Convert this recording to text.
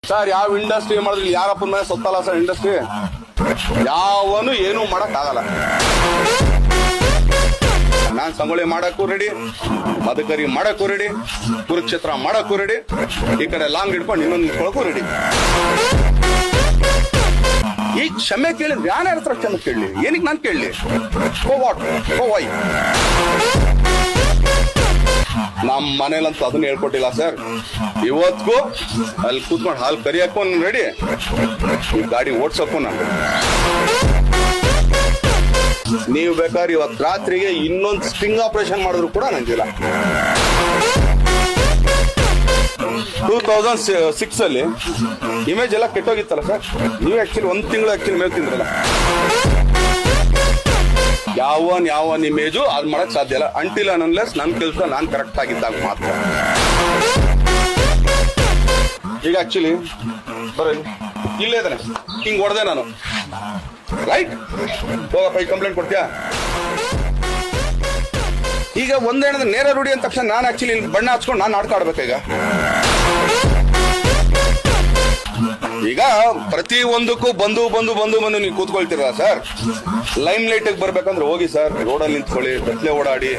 Sir ಯಾವ industry ಮಾಡಿದ್ರೆ ಯಾರಪ್ಪನ ಮೇಲೆ ಸತ್ತಲ್ಲ ಸರ್ ಇಂಡಸ್ಟ್ರಿ. ಯಾವನು ಏನು ಮಾಡಕ್ ಆಗಲ್ಲ. ನಾನ್ ಸಂಗೊಳ್ಳಿ ಮಾಡಕ್ಕೂ ರೆಡಿ, ಮದಕರಿ ಮಾಡಕ್ಕೂ ರೆಡಿ, ಕುರುಕ್ಷೇತ್ರ ಮಾಡಕ್ಕೂ ರೆಡಿ, ಈ ಕಡೆ ಲಾಂಗ್ ಹಿಡ್ಕೊಂಡು ಇನ್ನೊಂದು ನಿಂತ್ಕೊಳಕ್ಕೂ ರೆಡಿ. ಈ ಕ್ಷಮೆ ಕೇಳಿದ್ರೆ ಯಾರ ಹತ್ರ ಕ್ಷಮೆ ಕೇಳಲಿ? ಏನಕ್ಕೆ ನಾನು ಕೇಳಲಿ? ವೈ ನಮ್ಮ ಮನೇಲಂತೂ ಅದನ್ನ ಹೇಳ್ಕೊಟ್ಟಿಲ್ಲ ಸರ್. ಇವತ್ಗೂ ಅಲ್ಲಿ ಕೂತ್ಕೊಂಡು ಹಾಲು ಕರಿಯಕ್ಕೂ ರೆಡಿ, ಈ ಗಾಡಿ ಓಡ್ಸಕ್ಕೂ ನಾನು. ನೀವು ಬೇಕಾದ್ರೆ ಇವತ್ತು ರಾತ್ರಿಗೆ ಇನ್ನೊಂದು ಸ್ಟಿಂಗ್ ಆಪರೇಷನ್ ಮಾಡಿದ್ರು ಕೂಡ ನಂಗಿಲ್ಲ. 2006 ಅಲ್ಲಿ ಇಮೇಜ್ ಎಲ್ಲ ಕೆಟ್ಟೋಗಿತ್ತಲ್ಲ ಸರ್. ನೀವು ಆಕ್ಚುಲಿ ಒಂದು ತಿಂಗಳು ಆಕ್ಚುಲಿ ಮೇಲ್ ತಿಂದ್ರಲ್ಲ. ಯಾವನ್ ಇಮೇಜು ಅದ್ ಮಾಡಕ್ ಸಾಧ್ಯ ಇಲ್ಲ ಅಂಟಿಲ್ ಅನ್ಲೆಸ್ ನನ್ ಕೆಲಸ ನಾನ್ ಕರೆಕ್ಟ್ ಆಗಿದ್ದಾಗ ಮಾತ್ರ. ಈಗ ಆಕ್ಚುಲಿ ಬರಲಿ ಇಲ್ಲೇ ಇದ್ದಾನೆ, ಹಿಂಗ್ ಹೊಡೆದೆ ನಾನು, ರೈಟ್? ಹೋಗಪ್ಪ ಈ ಕಂಪ್ಲೇಂಟ್ ಕೊಡ್ತೀಯಾ? ಈಗ ಒಂದೇನಂದ್ರೆ ನೇರ ರೂಢಿ ಅಂದ ತಕ್ಷಣ ನಾನು ಆಕ್ಚುಲಿ ಇಲ್ಲಿ ಬಣ್ಣ ಹಚ್ಕೊಂಡು ನಾನು ನಾಟಕ ಆಡ್ಬೇಕೀಗ. ಈಗ ಪ್ರತಿ ಒಂದಕ್ಕೂ ಬಂದು ನೀವು ಕೂತ್ಕೊಳ್ತೀರಲ್ಲ ಸರ್. ಲೈಮ್ ಲೈಟ್ ಬರ್ಬೇಕಂದ್ರೆ ಹೋಗಿ ಸರ್, ರೋಡಲ್ಲಿ ನಿಂತ್ಕೊಳ್ಳಿ, ಕತ್ಲೆ ಓಡಾಡಿ.